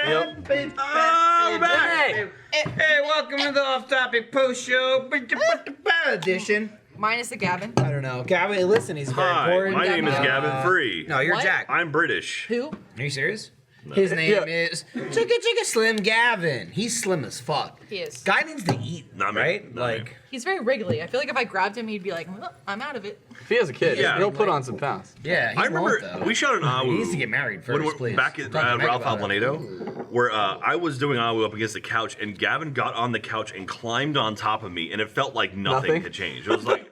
We're back. Hey, welcome to the Off Topic Post Show edition. Minus the Gavin. I don't know. Gavin, listen, he's very important. My name is Gavin Free. No, you're What? Jack. I'm British. Who? Are you serious? His name is Chicka Slim Gavin. He's slim as fuck. He is. Guy needs to eat, Not me. right? Not me. Like, He's very wriggly. I feel like if I grabbed him, he'd be like, "Well, I'm out of it." If he has a kid, Yeah. he'll put on some pounds. yeah, he I remember won't, though. we shot an AWU. He needs to get married when first, we're please. back at Talk to Meg Ralph about it. Albanado, where I was doing AWU up against the couch, and Gavin got on the couch and climbed on top of me, and it felt like nothing had changed. It was like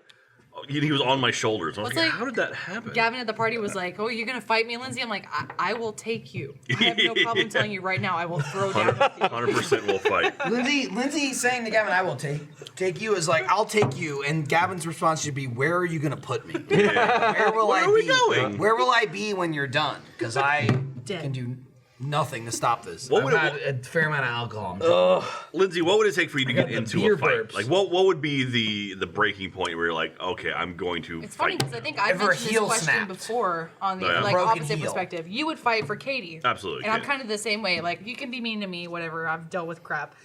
he was on my shoulders. I was What's like, like- how did that happen? Gavin at the party was like, "Oh, you're gonna fight me, Lindsay?" I'm like, "I will take you. I have no problem telling you right now. I will throw down with you." 100% will fight. Lindsay saying to Gavin, "I will take you," is like, "I'll take you," and Gavin's response should be, "Where are you gonna put me? Where will Where I are we be? going? Where will I be when you're done? Because I Dead. can do nothing to stop this. What I've would it- had a fair amount of alcohol. Lindsay, what would it take for you to got get the into beer a fight? burps. Like, what would be the breaking point where you're like, okay, I'm going to It's funny fight? because I think I Ever a mentioned this heel question snapped? before on the Oh, yeah. like Broken opposite heel. perspective. You would fight for Katie. Absolutely, And I'm Katie. kind of the same way. Like you can be mean to me, whatever. I've dealt with crap,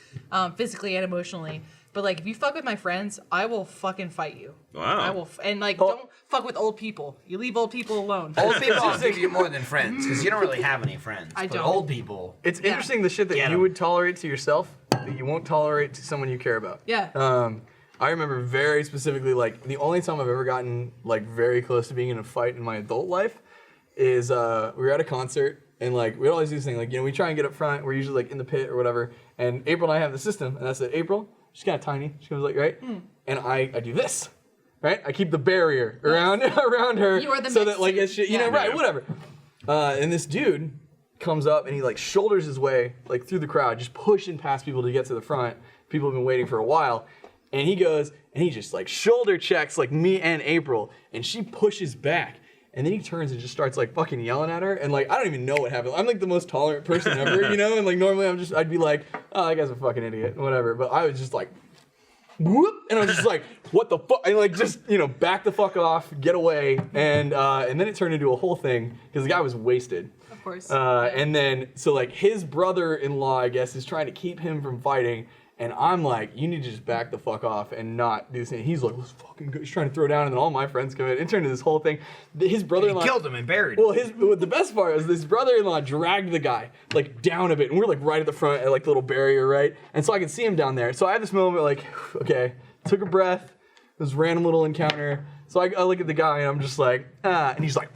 physically and emotionally. But like if you fuck with my friends, I will fucking fight you. Wow. I will, and like don't fuck with old people. You leave old people alone. Old people will give you more than friends because you don't really have any friends. I But don't. old people. It's interesting the shit that Get you 'em. would tolerate to yourself that you won't tolerate to someone you care about. Yeah. I remember very specifically, like, the only time I've ever gotten, like, very close to being in a fight in my adult life is we were at a concert, and, like, we always do this thing, like, you know, we try and get up front, we're usually, like, in the pit or whatever, and April and I have the system, and I said, April, she's kind of tiny, she goes, like, right? And I do this, right? I keep the barrier around her You are the so that, like, Mexican. it's shit, you Yeah. know, right, whatever. And this dude comes up, and he, like, shoulders his way, like, through the crowd, just pushing past people to get to the front. People have been waiting for a while. And he goes, and he just like shoulder checks like me and April, and she pushes back. And then he turns and just starts like fucking yelling at her. And like, I don't even know what happened. I'm like the most tolerant person ever, you know? And like normally I'd be like, oh, that guy's a fucking idiot, whatever. But I was just like, whoop, and I was just like, what the fuck? And like just, you know, back the fuck off, get away. And then it turned into a whole thing because the guy was wasted. Of course. And then, so like his brother-in-law, I guess, is trying to keep him from fighting. And I'm like, you need to just back the fuck off and not do this thing. He's like, let's fucking go. He's trying to throw down, and then all my friends come in. It turned into this whole thing. His brother-in-law Killed him and buried him. Well, the best part was this brother-in-law dragged the guy like down a bit, and we're like right at the front at like the little barrier, right? And so I could see him down there. So I had this moment like, okay, took a breath. This random little encounter. So I look at the guy and I'm just like, and he's like,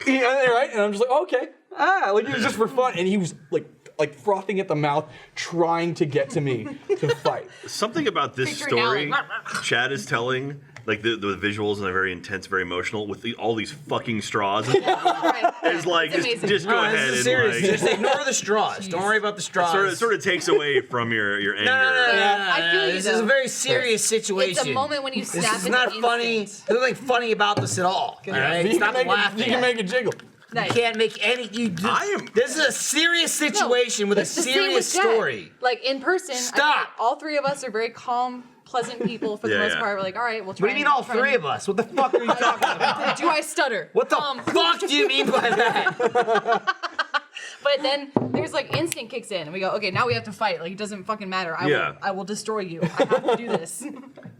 right? And I'm just like, okay, like it was just for fun, and he was like frothing at the mouth, trying to get to me to fight. Something about this Picture story now, Chad is telling, like the visuals and they're very intense, very emotional with all these fucking straws. It's like It's amazing. just go ahead This is and serious. like Just ignore the straws. Don't worry about the straws. sort of takes away from your anger. I feel you, This is a though. very serious situation. It's a moment when you snap This is into not funny. instinct. There's nothing funny about this at all. All right? You Stop can laughing. make it jiggle. Nice. You can't make any. This is a serious situation with a It's the same with serious Jack. story. Like in person, I Stop. think all three of us are very calm, pleasant people for the Yeah, most yeah. part. We're like, all right, we'll try. What do you mean all three of us? What the fuck are you talking about? Do I stutter? What the fuck do you mean by that? But then there's like instinct kicks in, and we go, okay, now we have to fight. Like it doesn't fucking matter. I will destroy you. I have to do this.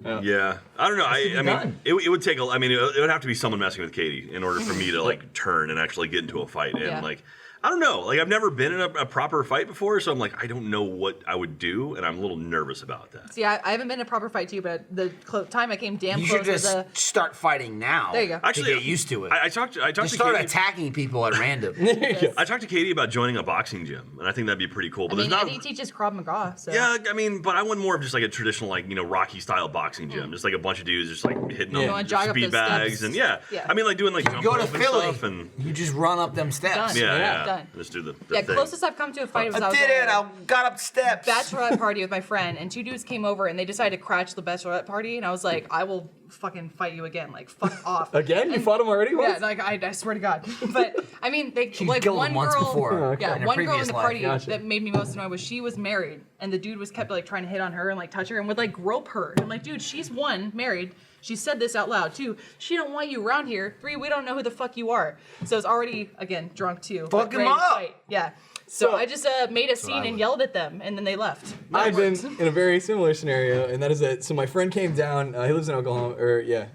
Yeah, I don't know. I mean, it would take. I mean, it would have to be someone messing with Katie in order for me to like turn and actually get into a fight. And Yeah. like, I don't know. Like, I've never been in a proper fight before, so I'm like, I don't know what I would do, and I'm a little nervous about that. See, I haven't been in a proper fight too, but the time I came damn You close should was just a. start fighting now. There you go. Actually, to get used to it. I talked Just to start Katie. attacking people at random. I talked to Katie about joining a boxing gym, and I think that'd be pretty cool. I But mean, there's Eddie not. teaches Krav Maga, so. Yeah, I mean, but I want more of just like a traditional, like, you know, Rocky style boxing gym, just like a bunch of dudes just like hitting You on wanna jog up speed those bags, steps? and yeah. Yeah. I mean, like doing like jump Go to rope and Philly. stuff, and You just run up them steps. Done. yeah, Done. just do the Yeah, thing. closest I've come to a fight was I was did it. at a I got up steps. bachelorette party with my friend, and two dudes came over and they decided to crash the bachelorette party, and I was like, I will fucking fight you again, like fuck off. Again? You fought him already Yeah, once? like I swear to God. But I mean, they She's like killed one him once girl. before. Yeah, in a one girl in previous the life. party Gotcha. that made me most annoyed was she was married, and the dude was kept like trying to hit on her and like touch her and would like grope her. And I'm like, dude, she's one married. She said this out loud. 2, she don't want you around here. 3, we don't know who the fuck you are. So it's already again drunk too. Fuck him ready to up. fight. Yeah. So I just made a scene and yelled at them, and then they left. I've been in a very similar scenario, and that is that. So my friend came down. He lives in Oklahoma,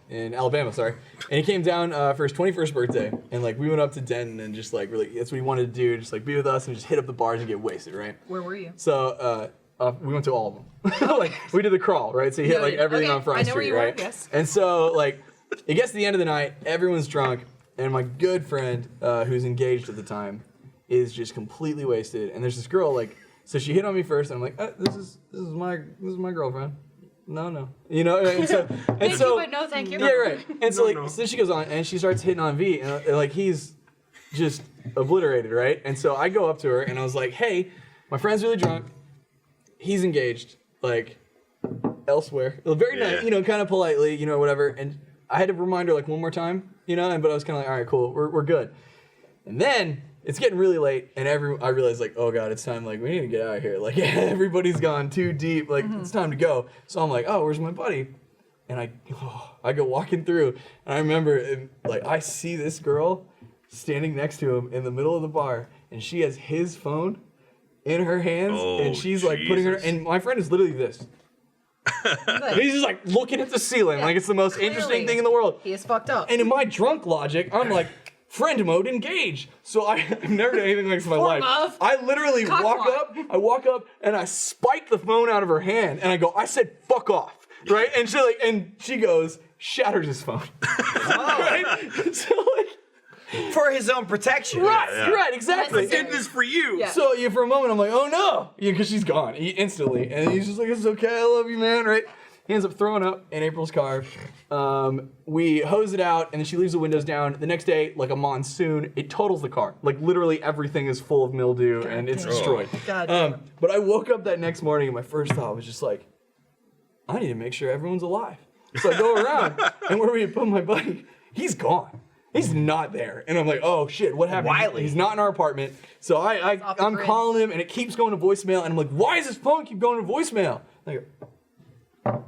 in Alabama. Sorry, and he came down for his 21st birthday, and like we went up to Denton and just like really, that's what he wanted to do, just like be with us and just hit up the bars and get wasted, right? Where were you? So we went to all of them. Like we did the crawl, right? So he hit like everything on Front I know where Street, you right? were, yes. And so like it gets to the end of the night, everyone's drunk, and my good friend who's engaged at the time is just completely wasted, and there's this girl like, so she hit on me first, and I'm like, this is my girlfriend. No, you know, and so Thank you, but no thank you. yeah, right. And so so she goes on and she starts hitting on V, and like he's just obliterated, right? And so I go up to her and I was like, hey, my friend's really drunk, he's engaged, like elsewhere, very nice, you know, kind of politely, you know, whatever. And I had to remind her like one more time, you know, but I was kind of like, all right, cool, we're good. And then it's getting really late, and I realized like, oh god, it's time. Like we need to get out of here. Like everybody's gone too deep. Like it's time to go. So I'm like, oh, where's my buddy? And I go walking through, and I remember like I see this girl standing next to him in the middle of the bar, and she has his phone in her hands, and she's like putting her. And my friend is literally this. And he's just like looking at the ceiling, like it's the most interesting thing in the world. He is fucked up. And in my drunk logic, I'm like, friend mode, engage. So I've never done anything like this in my life. I literally walk up and I spike the phone out of her hand and I go, I said fuck off, right? And she goes, shatters his phone. Right? So like, For his own protection. right, exactly. I did this for you. Yeah. So for a moment I'm like, oh no, because she's gone instantly, and he's just like, it's okay, I love you, man, right? He ends up throwing up in April's car. We hose it out, and then she leaves the windows down. The next day, like a monsoon, it totals the car. Like literally everything is full of mildew, and it's destroyed. God. But I woke up that next morning, and my first thought was just like, I need to make sure everyone's alive. So I go around, and where we had put my buddy, he's gone. He's not there. And I'm like, oh shit, what happened? Wiley. He's not in our apartment. So I'm grid. calling him, and it keeps going to voicemail, and I'm like, why does his phone keep going to voicemail? And I go,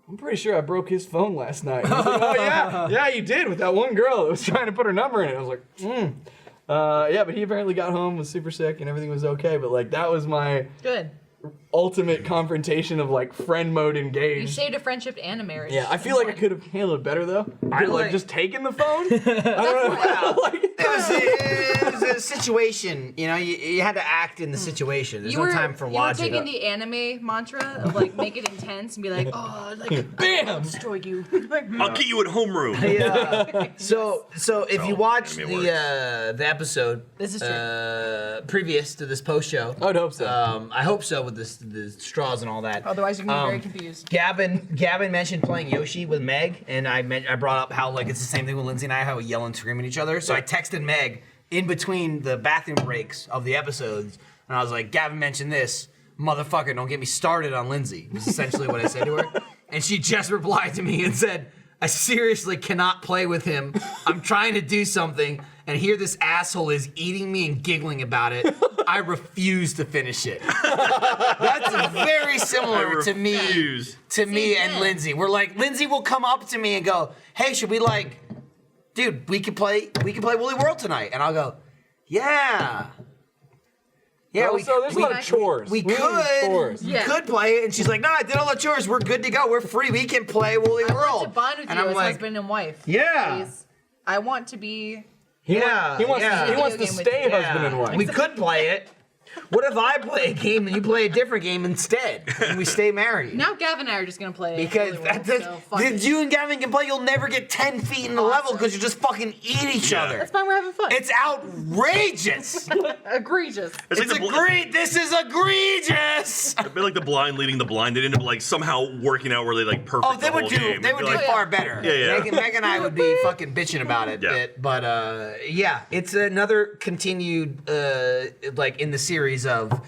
I'm pretty sure I broke his phone last night. And I was like, oh yeah, you did with that one girl that was trying to put her number in it. I was like, yeah, but he apparently got home, was super sick, and everything was okay. But like that was my Good. ultimate confrontation of like friend mode You engaged. saved a friendship and a marriage. Yeah, I feel like I could have handled it better though. I like just taken the phone. I don't know. Like, It was a situation, you know, you had to act in the situation. There's no time for logic. You were taking the anime mantra of like make it intense and be like, oh, like bam! I'll destroy you. I'll get you at homeroom. Yeah. So if you watch anime the episode, This is true. previous to this post show, I would hope so. I hope so with the straws and all that. Otherwise, you're gonna be very confused. Gavin mentioned playing Yoshi with Meg, and I brought up how like it's the same thing with Lindsay and I, how we yell and scream at each other. So I texted Meg in between the bathroom breaks of the episodes, and I was like, Gavin mentioned this, motherfucker, don't get me started on Lindsay. Was essentially what I said to her, and she just replied to me and said, I seriously cannot play with him. I'm trying to do something, and here this asshole is eating me and giggling about it. I refuse to finish it. That's very similar to me and Lindsay. We're like, Lindsay will come up to me and go, hey, should we like, dude, we could play Woolly World tonight. And I'll go, yeah. Yeah, so there's a lot of chores. We need chores. could play it, and she's like, "No, I did all the chores. We're good to go. We're free. We can play Woolly I World." want to bond with and you I'm as like, husband and wife. Yeah. Please. I want to be. He wants to Video stay game with husband and wife. We could play it. What if I play a game and you play a different game instead, and we stay married? Now Gavin and I are just gonna play. Because Woolly World, so fuck it. you and Gavin can play, you'll never get 10 feet in the level because you just fucking eat each other. That's fine. We're having fun. It's outrageous. egregious. It's like This is egregious. It'd be like the blind leading the blind. They'd end up like somehow working out where they like perfect They the would whole do. game. They It'd would be do like, far better. Yeah. Meg and I would be fucking bitching about it. Yeah. But yeah, it's another continued like in the series of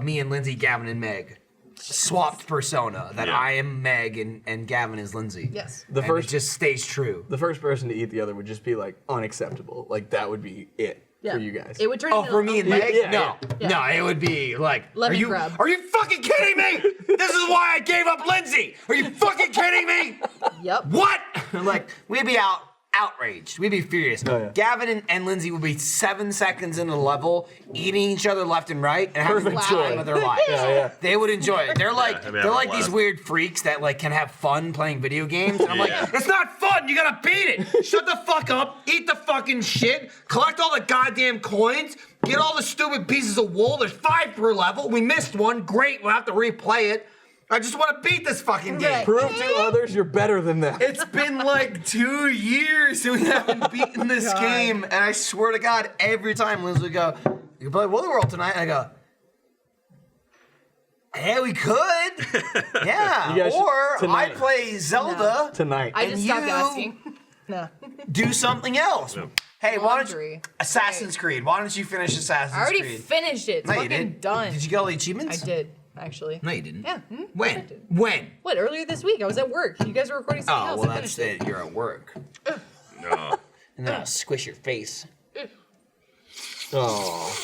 me and Lindsay, Gavin and Meg, swapped persona. That Yeah. I am Meg and Gavin is Lindsay. Yes. The And first it just stays true. the first person to eat the other would just be like unacceptable. Like that would be it Yeah. for you guys. It would turn. Oh, into for me and Meg? Yeah. No, it would be like, Lemon are you grab. fucking kidding me? This is why I gave up Lindsay. Are you fucking kidding me? Yep. What? Like, we'd be out outraged. We'd be furious. Oh, yeah. Gavin and Lindsay would be 7 seconds into the level, eating each other left and right, and having the Perfect time joy. of their lives. Yeah. They would enjoy it. They're like I'd be having they're a like these blast. weird freaks that like can have fun playing video games. And I'm like, Yeah. it's not fun. You gotta beat it. Shut the fuck up. Eat the fucking shit. Collect all the goddamn coins. Get all the stupid pieces of wool. There's 5 per level. We missed one. Great. We'll have to replay it. I just want to beat this fucking game. Right. Prove to others you're better than them. It's been like 2 years and we haven't beaten this game. And I swear to God, every time Liz would go, you can play Woolly World tonight. And I go, yeah, we could. Yeah. You guys should- Or tonight. I'd play Zelda. Tonight. I And just stopped you- asking. No. Do something else. Hey, why don't you, Laundry. Assassin's Creed. Why don't you finish Assassin's I already Creed? finished it. It's No, you fucking didn't. done. Did you get all the achievements? I did, actually. No, you didn't. Yeah. I When? did. When? What, earlier this week? I was at work. You guys were recording something Oh, else. well, I that's finished it. it. You're at work. No. And then I'll squish your face. Oh.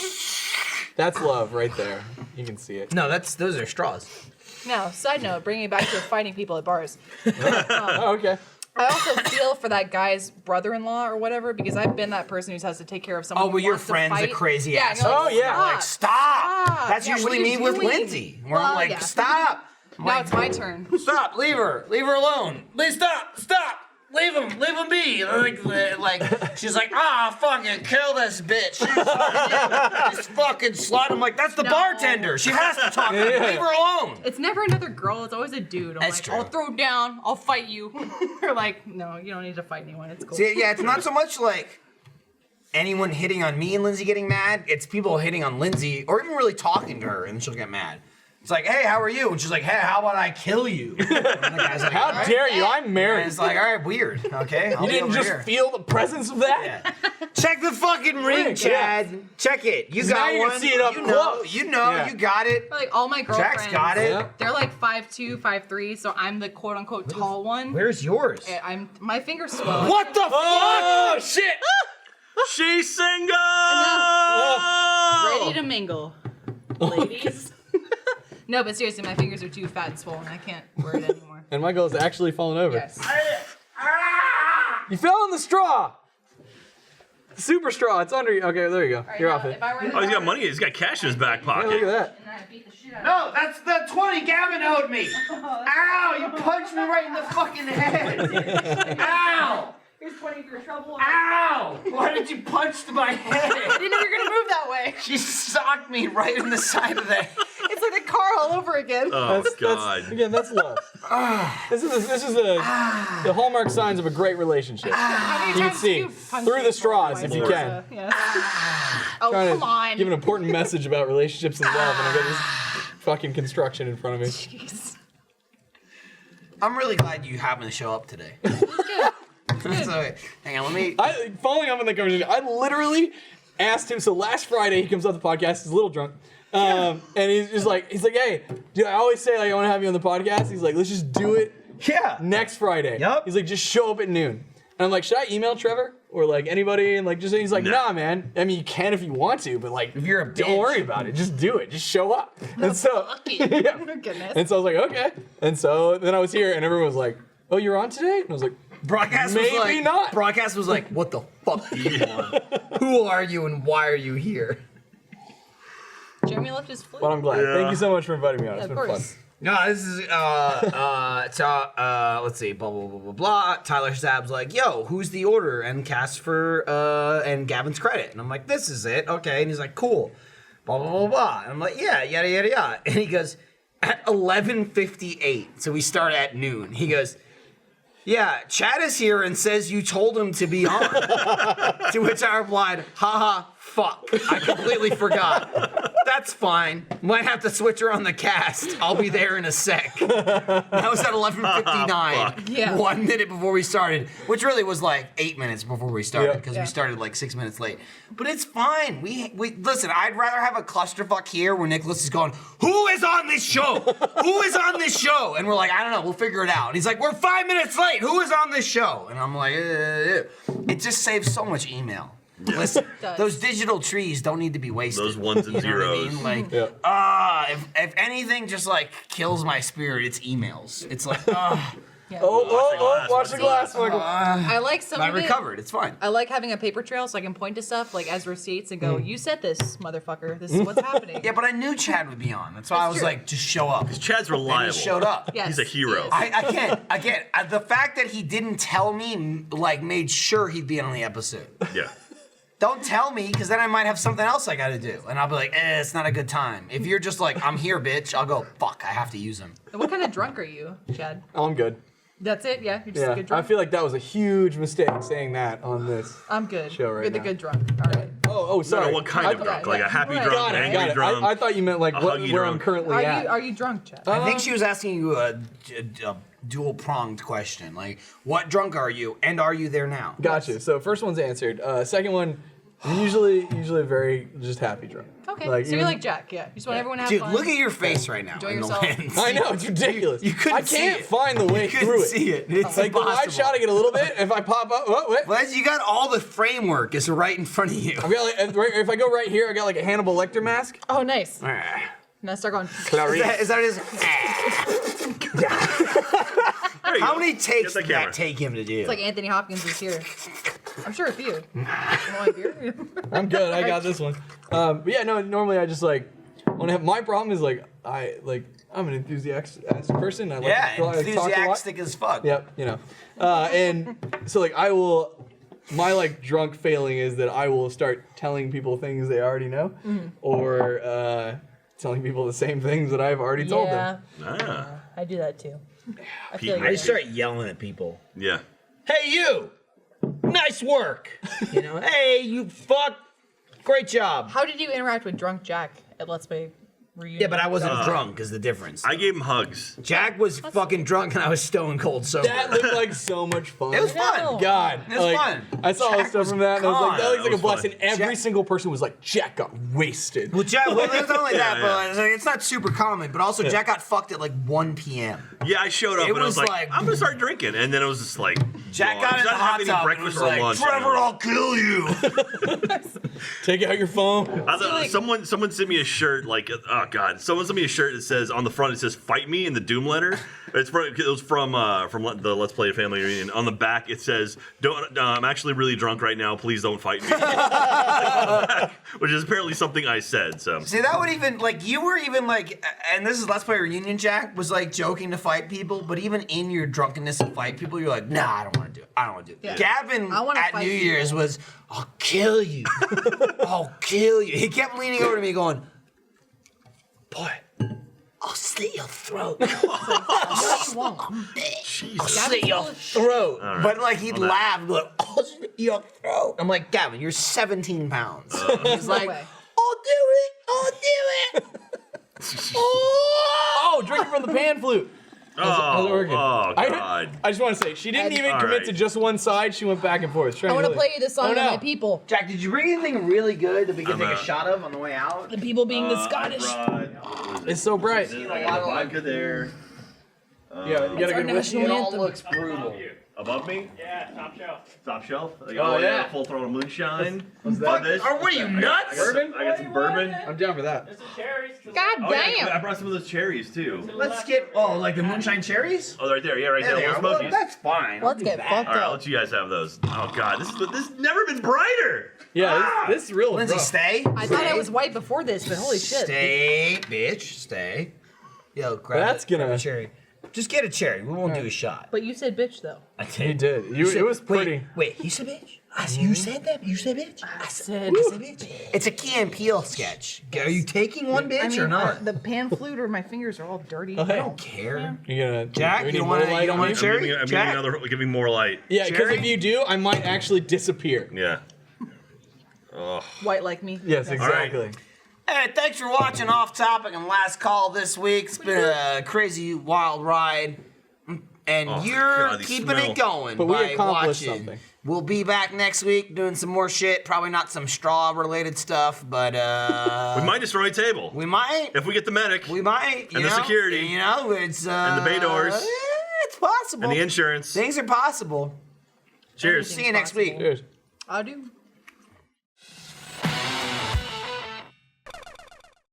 That's love right there. You can see it. No, those are straws. Now, side note, bringing it back to fighting people at bars. Oh, okay. I also feel for that guy's brother-in-law or whatever because I've been that person who has to take care of someone. Oh, who well, your wants to friend's a fight. crazy Yeah, asshole. and you're Oh, yeah. Like, stop. That's Yeah, what usually are me you with doing? Lindsay. Where Well, I'm like, yeah. stop. I'm Now like, it's my turn. Stop. Leave her. Leave her alone. Please stop. Stop. Leave him. Leave him be. Like she's like, fucking kill this bitch. Just fucking slut. I'm like, that's the No. bartender. She has to talk to me. Yeah. Leave her alone. It's never another girl. It's always a dude. I'm That's like, true. I'll throw down. I'll fight you. Or like, no, you don't need to fight anyone. It's cool. See, yeah, it's not so much like anyone hitting on me and Lindsay getting mad. It's people hitting on Lindsay or even really talking to her and she'll get mad. It's like, hey, how are you? And she's like, hey, how about I kill you? And the guy's like, How "All right." dare you? I'm And married. it's like, all right, weird. Okay, I'll You be didn't over just here. feel the presence of that? Yeah. Check the fucking ring, Ring, Chad. Check it. You Now got you can one. see it up you know, close. you know, Yeah. you got it. Like all my girlfriends. Jack's got it. Yeah. They're like 5'2", 5'3", so I'm the quote unquote tall one. Where's yours? I'm my fingers swell. What the Oh, fuck? shit! She's single! Ready to mingle, ladies. No, but seriously, my fingers are too fat and swollen. I can't wear it anymore. And Michael is actually falling over. Yes. You fell in the straw! Super straw, it's under you. Okay, there you go. You're off it. If I were in the Oh, he's got bar money. He's got cash in his back Yeah, pocket. look at that. and I beat the shit out of No, that's the 20 Gavin owed me. Ow, you punched me right in the fucking head. Ow. Here's 20 for your trouble. Ow! Why did you punch to my head? I didn't know you were gonna move that way. She socked me right in the side of the head. It's like the car all over again. Oh, God. Again, that's love. this is the hallmark signs of a great relationship. How many You can times see do you punch through the people? straws if you Lord. can. Yes. Oh, Trying come to on. give an important message about relationships and love, and I got this fucking construction in front of me. Jeez. I'm really glad you happened to show up today. So, hang on, let me. Following up on the conversation, I literally asked him. So last Friday, he comes on the podcast. He's a little drunk, and he's like, hey, dude, I always say like I want to have you on the podcast. He's like, let's just do it Yeah. next Friday. Yup. He's like, just show up at noon. And I'm like, should I email Trevor or like anybody? And like, just he's like, nah, man. I mean, you can if you want to, but like, If you're a don't bitch. worry about it. Just do it. Just show up. And so, Lucky. yeah. Goodness. And so I was like, okay. And so then I was here, and everyone was like, oh, you're on today? And I was like, Broadcast Maybe was like, not. Broadcast was like, what the fuck do you want? Who are you and why are you here? Jeremy left his flute. but I'm glad. Yeah. Thank you so much for inviting me on. It's Of been course. fun. No, this is let's see, blah blah blah blah blah. Tyler Stab's like, yo, who's the order and cast for and Gavin's credit, and I'm like, this is it, okay, and he's like, cool, blah blah blah blah, and I'm like, yeah, yada yada yada, and he goes, at 11:58, so we start at noon. He goes, yeah, Chad is here and says you told him to be on. To which I replied, haha, fuck. I completely forgot. That's fine. Might have to switch her on the cast. I'll be there in a sec. That was at 11:59. Yeah. 1 minute before we started, which really was like 8 minutes before we started Yeah. because Yeah. we started like 6 minutes late. But it's fine. We listen. I'd rather have a clusterfuck here where Nicholas is going, "Who is on this show? Who is on this show?" And we're like, "I don't know. We'll figure it out." And he's like, "We're 5 minutes late. Who is on this show?" And I'm like, It just saves so much email. Listen, does. those digital trees don't need to be wasted. Those ones and You know what I zeros. mean? Like, Yeah. if anything just like kills my spirit, it's emails. It's like, Yeah. Watch the glass, Michael. I like some I of it. recovered. It's fine. I like having a paper trail so I can point to stuff like as receipts and go, "You said this, motherfucker. This is what's happening." Yeah, but I knew Chad would be on. That's why I was true. like, just show up. Chad's And reliable. he showed up. Yes, He's a hero. he is. Again, the fact that he didn't tell me, like, made sure he'd be on the episode. Yeah. Don't tell me, because then I might have something else I gotta do. And I'll be like, it's not a good time. If you're just like, I'm here, bitch, I'll go, fuck, I have to use him. What kind of drunk are you, Chad? I'm good. That's it? Yeah, you're just a Yeah, good I drunk? feel like that was a huge mistake saying that on this. I'm good. show right You're the now. good drunk. All right. Oh, sorry. No, what kind of drunk? Like a happy Got drunk, it, an angry Got it. drunk? I thought you meant like where huggy I'm drunk. currently at. Are you drunk, Chad? I think she was asking you a dual-pronged question. Like, what drunk are you, and are you there now? Gotcha. So first one's answered. Second one, I'm usually very just happy drunk. Okay, Like, so you're even- like Jack, yeah. You just want everyone to have Dude, fun. look at your face right now. Enjoy in the yourself. lens. I know, it's ridiculous. You couldn't I can't see it. find the way You couldn't through it. see it. It's Like the wide impossible. shot, I get a little bit. If I pop up, what? Well, you got all the framework is right in front of you. I've got like, if I go right here, I got like a Hannibal Lecter mask. Oh, nice. Is Now start going. that what it is? There you How go. many takes Get the did that camera. take him to do? It's like Anthony Hopkins is here. I'm sure a few. You want a beer? I'm good. I got this one. But yeah, no. Normally I just like when I have my problem is like I'm an enthusiastic person. I like yeah, to, I like to talk a lot. enthusiastic as fuck. Yep, you know. And so like my like drunk failing is that I will start telling people things they already know, or telling people the same things that I've already told them. Ah. I do that too. I Pete feel I like Mason. start yelling at people. Yeah. Hey, you! Nice work! You know, hey, you fuck! Great job! How did you interact with drunk Jack at Let's Play Reunion? Yeah, but I wasn't drunk, is the difference. I gave him hugs. Jack was fucking drunk and I was stone cold sober. That looked like so much fun. It was fun. know. God, It was like, fun. I saw all the Jack stuff was from that, and I was like, that gone. looks like That a blast. was And every Jack- single person was like, Jack got wasted. Well, Jack, well, it's not like that, Yeah, but it's not super common. But also, Jack got fucked at like 1 p.m. Yeah, I showed up It and I was was like, like- I'm gonna start drinking, and then it was just like Jack well, got I in was the not hot having tub and breakfast was or like, lunch. Trevor, I'll kill you. Take out your phone. I thought, someone sent me a shirt like someone sent me a shirt that says on the front it says "Fight Me" in the Doom letter. It was from the Let's Play Family Reunion. On the back it says, "Don't I'm actually really drunk right now. Please don't fight me," which is apparently something I said. So See, that would even, like, you were even like, and this is Let's Play Reunion, Jack, was like joking to fight people, but even in your drunkenness to fight people, you're like, nah, I don't want to do it. I don't want to do it. Yeah. Gavin I wanna at fight New people. Year's was, I'll kill you. I'll kill you. He kept leaning over to me going, boy, I'll slit your throat. No, you won't. Jesus. Slit your throat. right. But like he'd On that. laugh and be like, I'll slit your throat. I'm like, Gavin, you're 17 pounds. He's like, way. I'll do it. I'll do it. Oh, drinking from the pan flute. How's it working? Oh God. I just want to say, she didn't even All commit right. to just one side. She went back and forth. I want to play you the song Oh, of no. my people. Jack, did you bring anything really good that we can I'm take a out. shot of on the way out? The people being the Scottish. It's so bright. Vodka there. Yeah, you got a our good whiskey. national It all anthem. looks brutal. Above me? Yeah, top shelf. Top shelf? Oh, yeah. Full throttle moonshine. What's Fuck that? this. Or what are you, nuts? Bourbon? I got some bourbon. I'm down for that. There's some cherries. God Oh, yeah, damn. I brought some of those cherries too. Let's get, like the moonshine cherries? Oh, right there. Yeah, right there. There they Little are. Well, smokies. that's fine. Let's get fucked All right, I'll up. let you guys have those. Oh God, this has never been brighter. Yeah, this is real. Lindsay, rough. stay. I thought I was white before this, but holy shit. Stay, bitch, stay. Yo, grab That's grab gonna- a cherry. Just get a cherry. We won't do a shot. But you said bitch though. I You did. It was pretty. Wait, you said bitch? You said that? You said bitch? I said. bitch. It's a Key and Peele sketch. Are you taking one bitch I mean, or not? the pan flute or my fingers are all dirty. I don't care. You gonna Jack, do we you need wanna- more light you don't on wanna you? share? I'm Jack? giving me more light. Yeah, because Cherry? if you do, I might actually disappear. Yeah. White like me. Yes, Okay. exactly. Hey, thanks for watching Off Topic and Last Call this week. It's been a crazy, wild ride. And Oh, you're God, the keeping smell. it going But we by accomplished watching. something. We'll be back next week doing some more shit. Probably not some straw-related stuff, but We might destroy a table we might. if we get the medic We might. And the security. You know, it's and the bay doors it's possible. and the insurance. Things are possible. Cheers. See you next week. Cheers. I do.